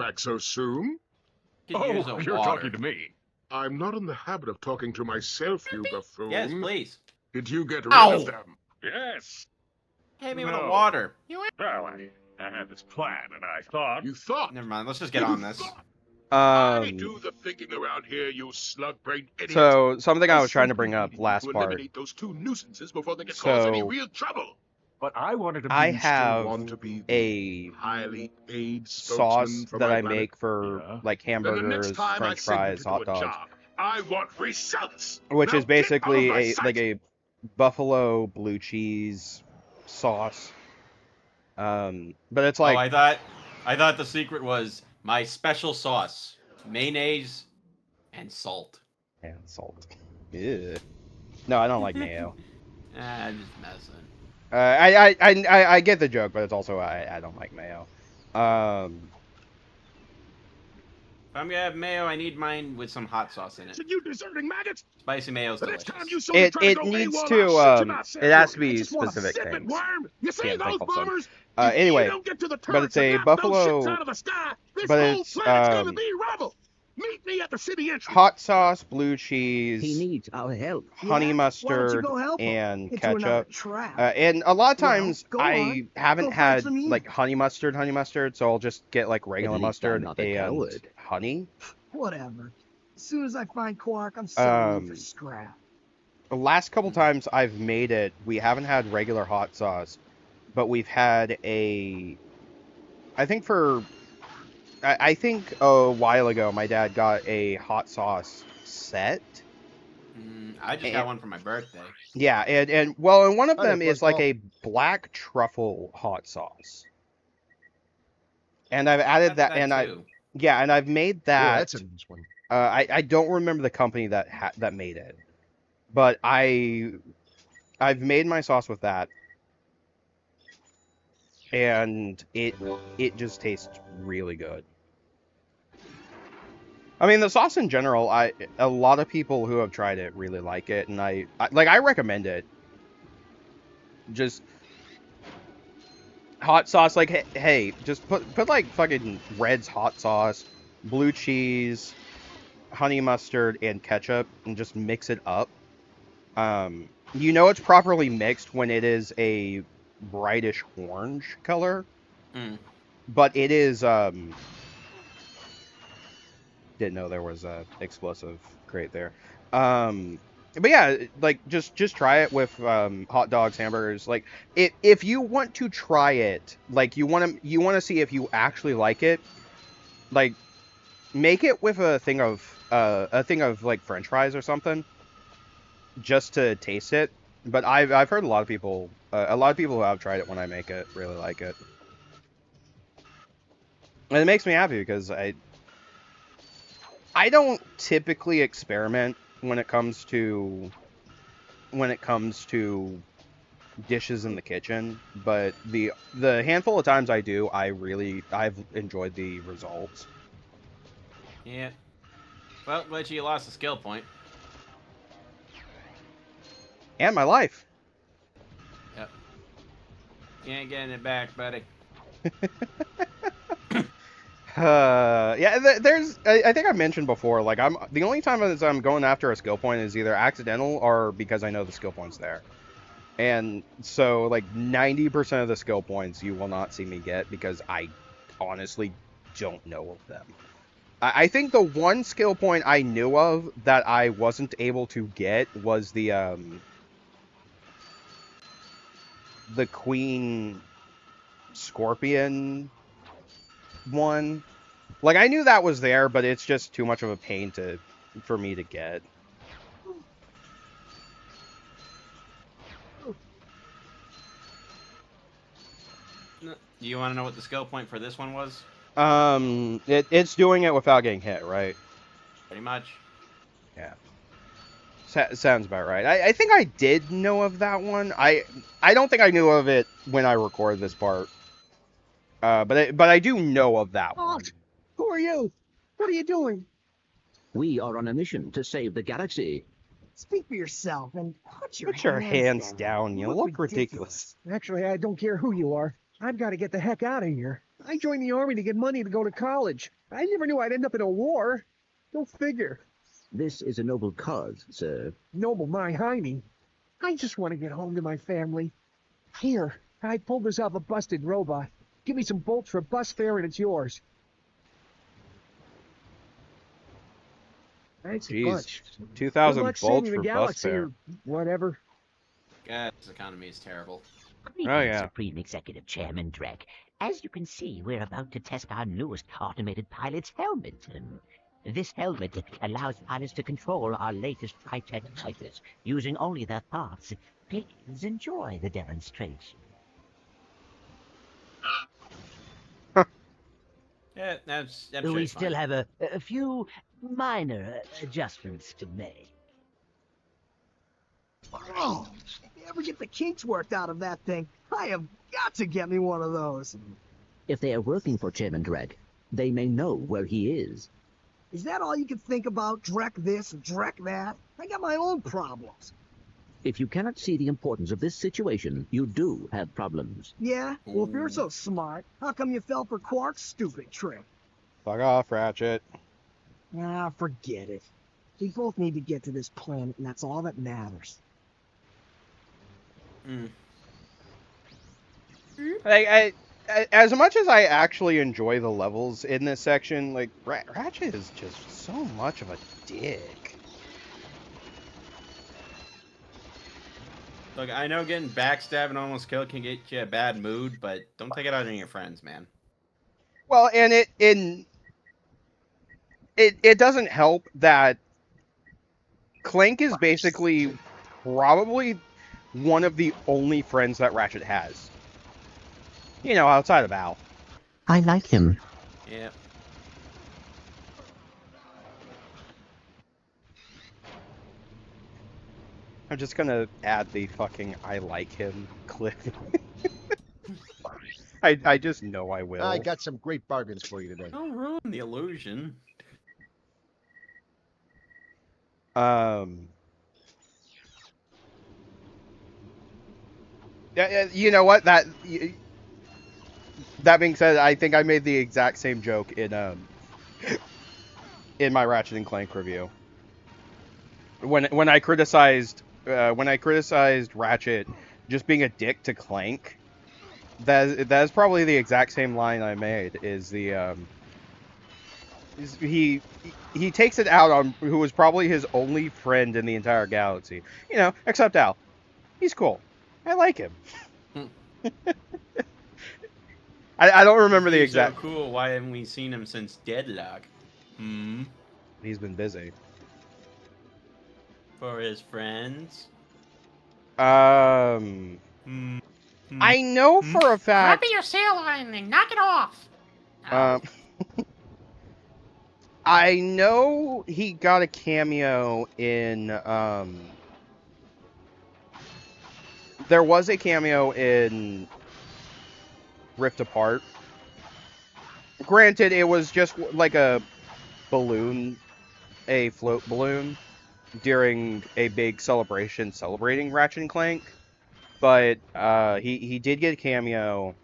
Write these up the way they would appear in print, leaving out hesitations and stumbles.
back so soon. Could use a you're water. talking to me. I'm not in the habit of talking to myself, you buffoon. Yes, please. Did you get rid Ow! of them? Yes. Hit me with No. a water. Well, I had this plan, and I thought... You thought. Never mind. Let's just get on this. I do the thinking around here, you slug-brained idiot. So something I was trying to simply bring up needed last to part. eliminate those two nuisances before they could cause any So real trouble. But I wanted to be... I You still have want to be the a highly paid sauce spokesman for that my I planet? make for Yeah. like Then the hamburgers, next time French I send you fries, to do hot a dogs, job, I want results. which Now is get out of basically my a sight. like a buffalo blue cheese sauce. But it's like I thought the secret was my special sauce, mayonnaise, and salt. and salt. Ew. No, I don't like mayo. I'm just messing. I get the joke, but it's also I don't like mayo. If I'm gonna have mayo, I need mine with some hot sauce in it. Listen, you deserting maggots. Spicy mayo's The next delicious. time you saw me try to It go needs AWOL, to I'll shut your mouth, it has to Samuel. be I just want a specific sipping things. worm. You see Can't those think of some. bombers? Anyway, you don't get to the but it's turrets a and knock those buffalo- shits out of the sky, this but whole it's, planet's gonna be rubble. Meet me at the city entrance. hot sauce, blue He cheese, needs our help. honey Yeah? Why don't you mustard, go help him? and Into another ketchup. trap. And a lot of Well, times go I on. haven't Go find had some like honey mustard, so I'll just get like regular least I'm mustard not a and coward. honey. Whatever. As soon as I find Quark, I'm selling you for Um, scrap. The last couple times I've made it, we haven't had regular hot sauce, but we've had a. I think a while ago my dad got a hot sauce set. I just got one for my birthday. Yeah, and one of Hi there, them is like Paul. a black truffle hot sauce. And I've added that, and too. and I've made Yeah, that. that's a nice one. I don't remember the company that made it, but I've made my sauce with that, and it just tastes really good. I mean, the sauce in general, a lot of people who have tried it really like it, and I recommend it. Just hot sauce, like hey, just put like fucking Red's hot sauce, blue cheese, honey mustard, and ketchup, and just mix it up. You know it's properly mixed when it is a brightish orange color, but it is didn't know there was a explosive crate there. But yeah, like just try it with hot dogs, hamburgers. Like if you want to try it, like you want to see if you actually like it, like make it with a thing of like French fries or something, just to taste it. But I've heard a lot of people who have tried it when I make it really like it, and it makes me happy because I don't typically experiment when it comes to dishes in the kitchen, but the handful of times I do, I've enjoyed the results. Yeah. Well, glad you lost a skill point. And my life. Yep. Can't get it back, buddy. Yeah, there's. I think I mentioned before. Like, the only time that I'm going after a skill point is either accidental or because I know the skill point's there. And so, like 90% of the skill points you will not see me get because I honestly don't know of them. I think the one skill point I knew of that I wasn't able to get was the Queen Scorpion one. Like, I knew that was there, but it's just too much of a pain for me to get. Do you want to know what the skill point for this one was? It's doing it without getting hit, right? Pretty much. Yeah. Sounds about right. I think I did know of that one. I don't think I knew of it when I recorded this part. But I do know of that one. Halt! Who are you? What are you doing? We are on a mission to save the galaxy. Speak for yourself and put your hands down. down. You look ridiculous. Actually, I don't care who you are. I've got to get the heck out of here. I joined the army to get money to go to college. I never knew I'd end up in a war. Go figure. This is a noble cause, sir. Noble my hiney. I just want to get home to my family. Here, I pulled this off a busted robot. Give me some bolts for bus fare and it's yours. Thanks a Jeez, bunch. 2,000 Good luck bolts saving for the bus galaxy fare. or whatever. Gas economy is terrible. Greetings, Oh, yeah. Supreme Executive Chairman Drek. As you can see, we're about to test our newest automated pilot's helmet. This helmet allows pilots to control our latest high-tech fighters using only their thoughts. Please enjoy the demonstration. Yeah, that's We still have a few minor adjustments to make. Oh, if you ever get the kinks worked out of that thing, I have got to get me one of those. If they are working for Chairman Drek, they may know where he is. Is that all you can think about? Drek this, Drek that? I got my own problems. If you cannot see the importance of this situation, you do have problems. Yeah? Well, if you're so smart, how come you fell for Quark's stupid trick? Fuck off, Ratchet. Ah, forget it. We both need to get to this planet, and that's all that matters. Like, as much as I actually enjoy the levels in this section, like, Ratchet is just so much of a dick. Look, I know getting backstabbed and almost killed can get you a bad mood, but don't take it out on your friends, man. Well, and it doesn't help that Clank is basically probably one of the only friends that Ratchet has. You know, outside of Al. I like him. Yep. I'm just gonna add the fucking I like him clip. I just know I will. I got some great bargains for you today. Don't ruin the illusion. Yeah, you know what? That being said, I think I made the exact same joke in my Ratchet and Clank review. When I criticized Ratchet just being a dick to Clank, that's probably the exact same line I made. He takes it out on who was probably his only friend in the entire galaxy. You know, except Al. He's cool. I like him. I don't remember the He's exact. So cool. Why haven't we seen him since Deadlock? He's been busy. For his friends. I know for a fact. Copy your sail line and knock it off. I know he got a cameo in. There was a cameo in Rift Apart. Granted, it was just like a balloon, a float balloon, during a big celebration celebrating Ratchet and Clank. But he did get a cameo,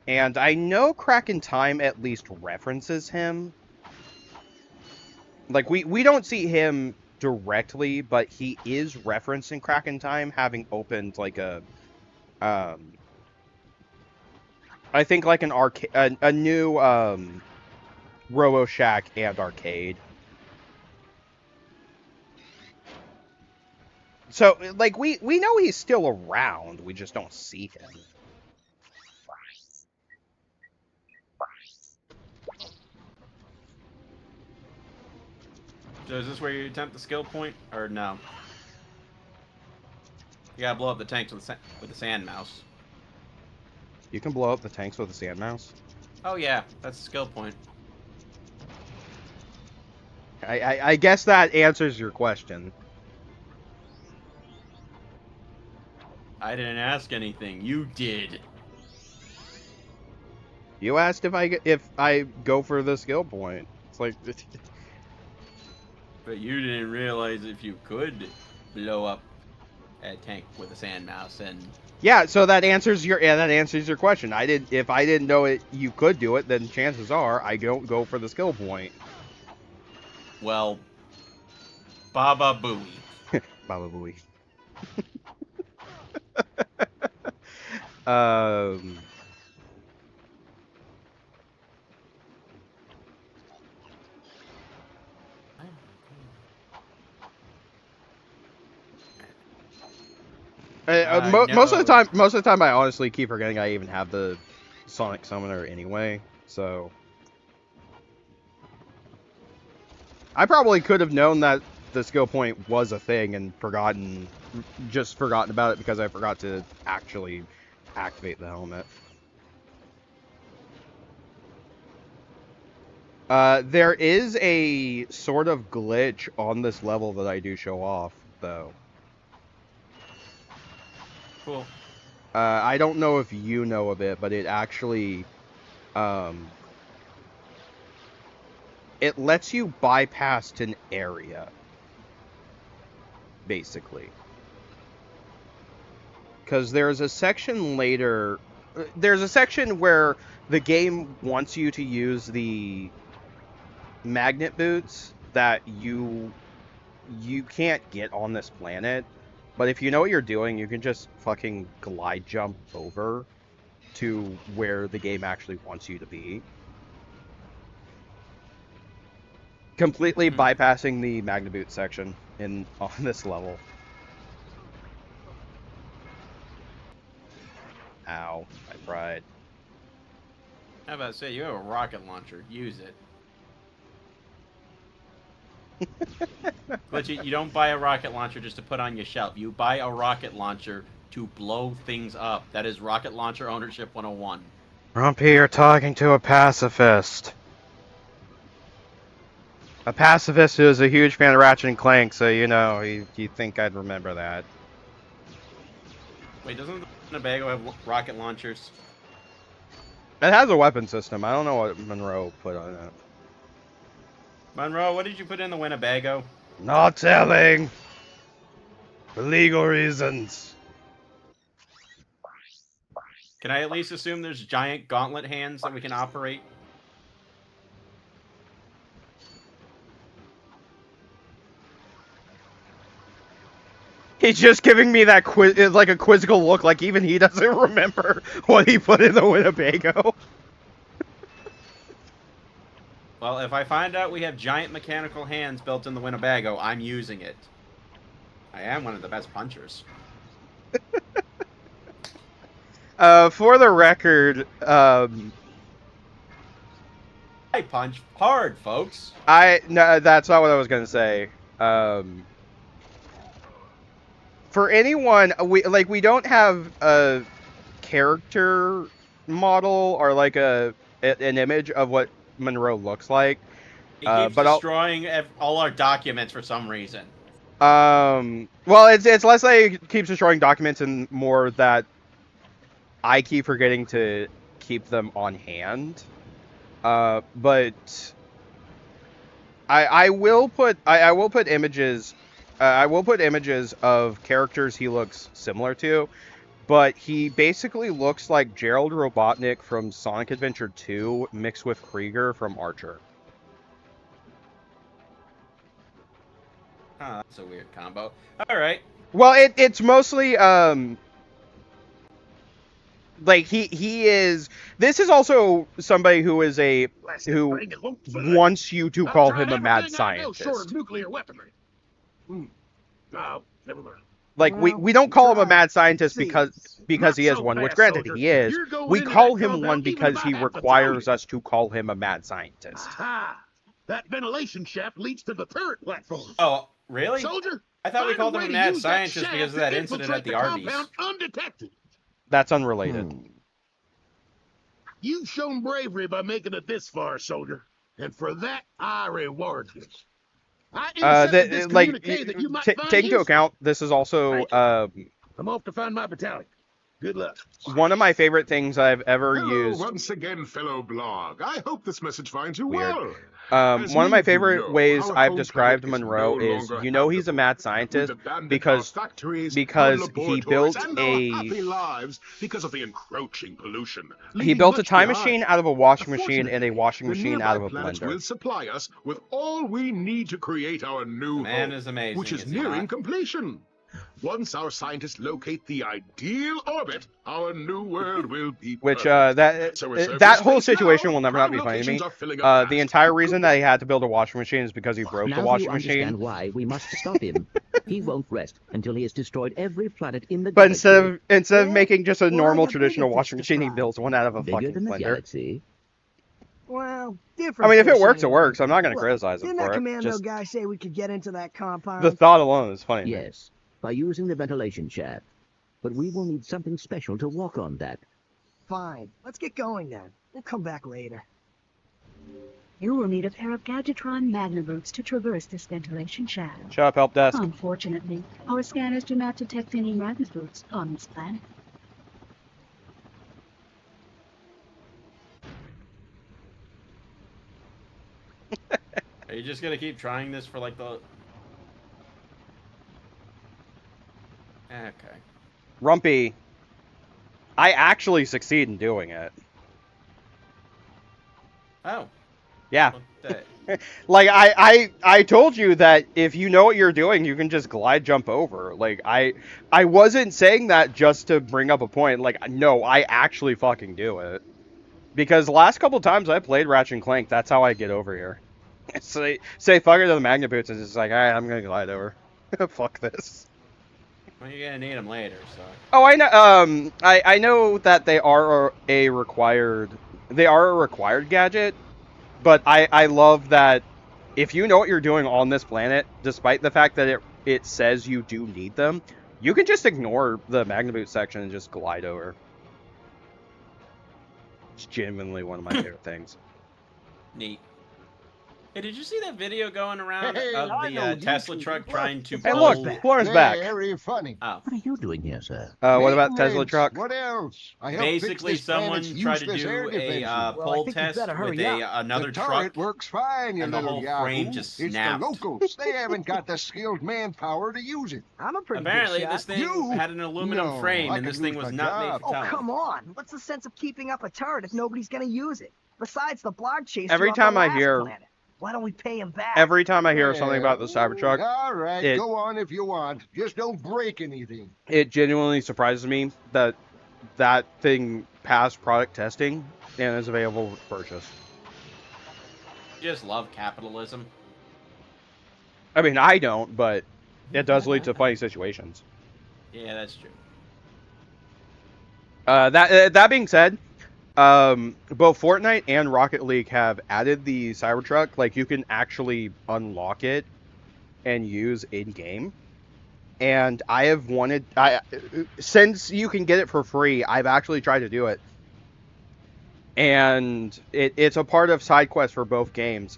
and I know Crack in Time at least references him. Like, we don't see him directly, but he is referencing Crack in Time, having opened like a I think like an arcade, a new Robo Shack and arcade. So, like, we know he's still around, we just don't see him. So is this where you attempt the skill point, or no? You gotta blow up the tanks with the sand mouse. You can blow up the tanks with a sand mouse? Oh yeah, that's the skill point. I guess that answers your question. I didn't ask anything. You did. You asked if I go for the skill point. It's like... But you didn't realize if you could blow up tank with a sand mouse, and Yeah, so that answers your question. If I didn't know it, you could do it, then chances are I don't go for the skill point. well, Baba Booey. Baba Booey. um. Most of the time, I honestly keep forgetting I even have the Sonic Summoner anyway. So I probably could have known that the skill point was a thing and forgotten about it because I forgot to actually activate the helmet. There is a sort of glitch on this level that I do show off, though. Cool. I don't know if you know of it, but it actually, it lets you bypass an area, basically. Because there's a section later, there's a section where the game wants you to use the magnet boots that you can't get on this planet. But if you know what you're doing, you can just fucking glide jump over to where the game actually wants you to be. Completely bypassing the magnet boot section on this level. Ow, my pride. How about to say, you have a rocket launcher. Use it. Glitchy, you don't buy a rocket launcher just to put on your shelf. You buy a rocket launcher to blow things up. That is rocket launcher ownership 101. Rumpy, you're talking to a pacifist. A pacifist who is a huge fan of Ratchet Clank, so you know, you think I'd remember that. Wait, doesn't the Winnebago have rocket launchers? It has a weapon system. I don't know what Monroe put on it. Monroe, what did you put in the Winnebago? Not telling. For legal reasons. Can I at least assume there's giant gauntlet hands that we can operate? He's just giving me that like a quizzical look, like even he doesn't remember what he put in the Winnebago. Well, if I find out we have giant mechanical hands built in the Winnebago, I'm using it. I am one of the best punchers. For the record, I punch hard, folks. No, that's not what I was gonna say. For anyone, we don't have a character model or like an image of what Monroe looks like. He keeps destroying all our documents for some reason. Well, it's less like he keeps destroying documents and more that I keep forgetting to keep them on hand. But I will put images. I will put images of characters he looks similar to, but he basically looks like Gerald Robotnik from Sonic Adventure 2 mixed with Krieger from Archer. Oh, that's a weird combo. All right. Well, it's mostly like he is. This is also somebody who wants you to call him a mad scientist. Short of nuclear weaponry. Oh, never mind. Like we don't call him a mad scientist because he is one, which granted he is. We call him one because he requires us to call him a mad scientist. Aha! That ventilation shaft leads to the turret platform. Oh, really? Soldier, I thought we called him a mad scientist because of that incident at the Arby's. Undetected. That's unrelated. You've shown bravery by making it this far, soldier, and for that I reward you. Take into account, this is also I'm off to find my battalion. Good luck. One of my favorite things I've ever Hello used. once again, fellow blog. I hope this message finds you Weird. well. As One of many my of you favorite know, ways our I've home described planet is Monroe no is, longer you know, he's a mad habitable. scientist We've abandoned because our factories, our because he laboratories, built and our happy lives because of the encroaching pollution. he leaving built a much time behind. machine out of a washing machine and a Fortunately, washing the machine nearby out of a planets will blender. supply us with all we need to create our new The man home, is amazing, which is is he nearing not? completion. Once our scientists locate the ideal orbit, our new world will be Which perfect. So we're surfing that whole space situation now. will never not Prime be funny to me. locations are filling up The fast. entire reason that he had to build a washing machine is because he broke the Now you washing understand machine. why we must stop him. He won't rest until he has destroyed every planet in the But galaxy. instead of Yeah? making just a Well, I normal got traditional bigger fish washing to machine, he fry. builds one out of a Bigger fucking than the blender. galaxy. Well, different. I mean, if it fish works, it anyway. works. I'm not gonna Look, criticize him didn't that for it. commando Just guy say we could get into that compound? the thought alone is funny. to me. Yes, by using the ventilation shaft. But we will need something special to walk on that. Fine. Let's get going then. We'll come back later. You will need a pair of Gadgetron Magna boots to traverse this ventilation shaft. Shut up, help desk. Unfortunately, our scanners do not detect any Magna boots on this planet. Are you just gonna keep trying this for like the... Okay. Rumpy, I actually succeed in doing it. Oh. Yeah. What the... Like I told you that if you know what you're doing, you can just glide jump over. Like I wasn't saying that just to bring up a point. Like no, I actually fucking do it. Because the last couple times I played Ratchet Clank, that's how I get over here. say fuck it to the Magna Boots and it's just like, alright, I'm gonna glide over. Fuck this. Well, you're gonna need them later, so... Oh, I know. I know that they are a required gadget. But I love that if you know what you're doing on this planet, despite the fact that it says you do need them, you can just ignore the Magna Boot section and just glide over. It's genuinely one of my favorite things. Neat. Hey, did you see that video going around Hey, of I know the Tesla YouTube. truck trying to Hey, pull... look, Lauren's back. Very funny. Oh. What are you doing here, sir? What about Tesla Maintenance. truck? What else? I helped fix Basically, this planet's someone tried to useless air do a defense. Well, I pole think you test better with hurry another the truck. turret works fine, you and the little whole yahoo. frame just It's snapped. the locals. They haven't got the skilled manpower to use it. I'm a pretty Apparently, good shot. this thing You? had an aluminum No, frame, I and could this thing lose was my not made job. for Oh, towing. come on. What's the sense of keeping up a turret if nobody's gonna use it? Besides, the blog chased Every you off time the I last hear- planet. Why don't we pay him back? Every time I hear something about the Cybertruck, All right, it- go on if you want. Just don't break anything. it genuinely surprises me that that thing passed product testing and is available for purchase. You just love capitalism. I mean, I don't, but it does lead to funny situations. Yeah, that's true. That being said, both Fortnite and Rocket League have added the Cybertruck. Like, you can actually unlock it and use in-game. And I have wanted... since you can get it for free, I've actually tried to do it. And it's a part of side quests for both games.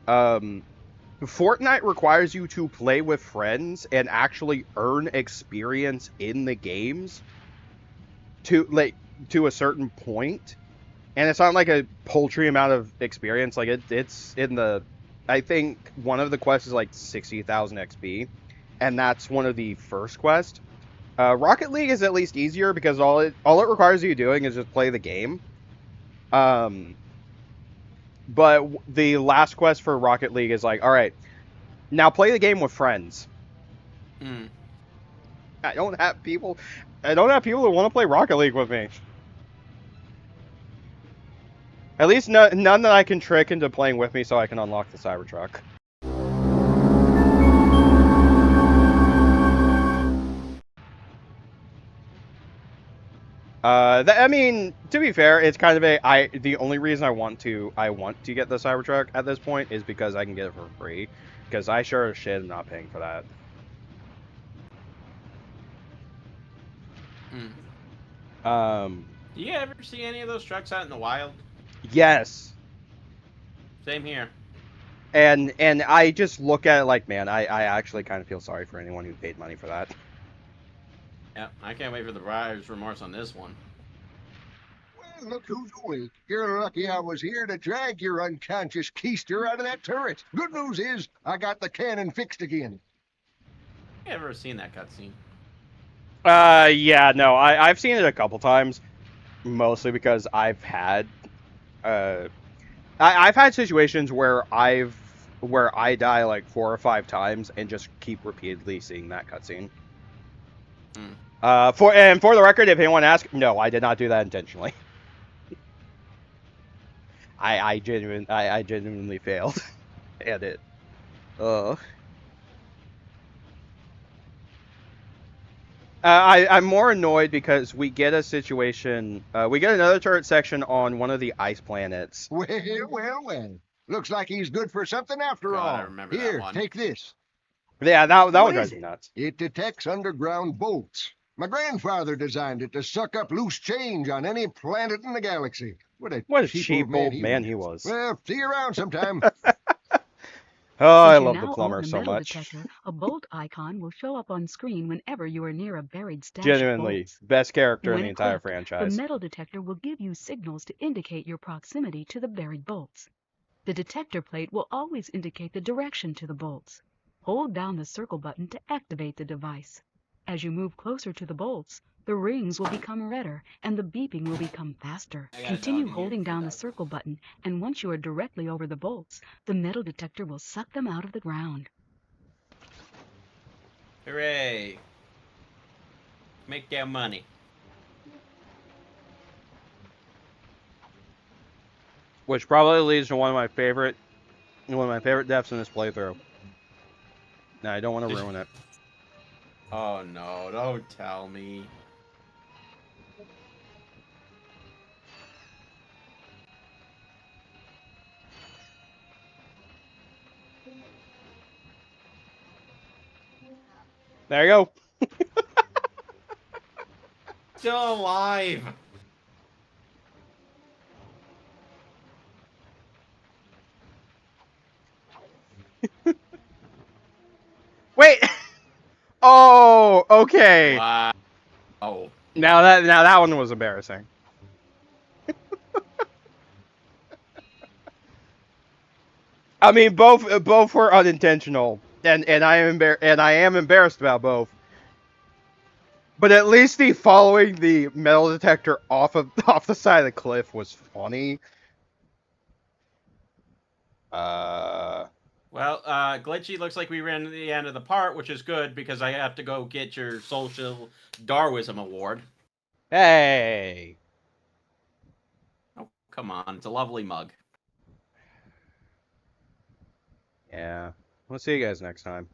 Fortnite requires you to play with friends and actually earn experience in the games to a certain point. And it's not like a paltry amount of experience. Like it's in the, I think one of the quests is like 60,000 XP, and that's one of the first quests. Rocket League is at least easier because all it requires you doing is just play the game. But the last quest for Rocket League is like, all right, now play the game with friends. Hmm. I don't have people that want to play Rocket League with me. At least none that I can trick into playing with me so I can unlock the Cybertruck. I mean, to be fair, it's kind of the only reason I want to get the Cybertruck at this point is because I can get it for free. Because I sure as shit am not paying for that. Hmm. Do you ever see any of those trucks out in the wild? Yes. Same here. And I just look at it like, man, I actually kind of feel sorry for anyone who paid money for that. Yep, I can't wait for the buyer's remorse on this one. Well, look who's awake. You're lucky I was here to drag your unconscious keister out of that turret. Good news is, I got the cannon fixed again. I've never seen that cutscene. Yeah, no, I've seen it a couple times, mostly because I've had, I've had situations where I die like 4 or 5 times and just keep repeatedly seeing that cutscene. For the record, if anyone asks, no, I did not do that intentionally. I genuinely failed at it. I'm more annoyed because we get a situation, we get another turret section on one of the ice planets. Well. Looks like he's good for something after all. I remember Here, that one. take this. Yeah, that one drives is me nuts. It detects underground bolts. My grandfather designed it to suck up loose change on any planet in the galaxy. What a cheap old man he was. Well, see you around sometime. Oh, I Since you love the now plumber own the so metal much. detector, a bolt icon will show up on screen whenever you are near a buried stash Genuinely, of bolts. best character in When the entire equipped, the franchise. metal detector will give you signals to indicate your proximity to the buried bolts. The detector plate will always indicate the direction to the bolts. Hold down the circle button to activate the device. As you move closer to the bolts, the rings will become redder and the beeping will become faster. Continue holding down the circle button, and once you are directly over the bolts, the metal detector will suck them out of the ground. Hooray! Make that money. Which probably leads to one of my favorite deaths in this playthrough. Now, I don't want to ruin it. Oh no, don't tell me. There you go. Still alive. Wait. Oh, okay. Wow. Oh. Now that one was embarrassing. I mean, both were unintentional, and I am embarrassed about both. But at least the following the metal detector off the side of the cliff was funny. Well, Glitchy, looks like we ran to the end of the part, which is good because I have to go get your social Darwinism award. Hey. Oh, come on. It's a lovely mug. Yeah. We'll see you guys next time.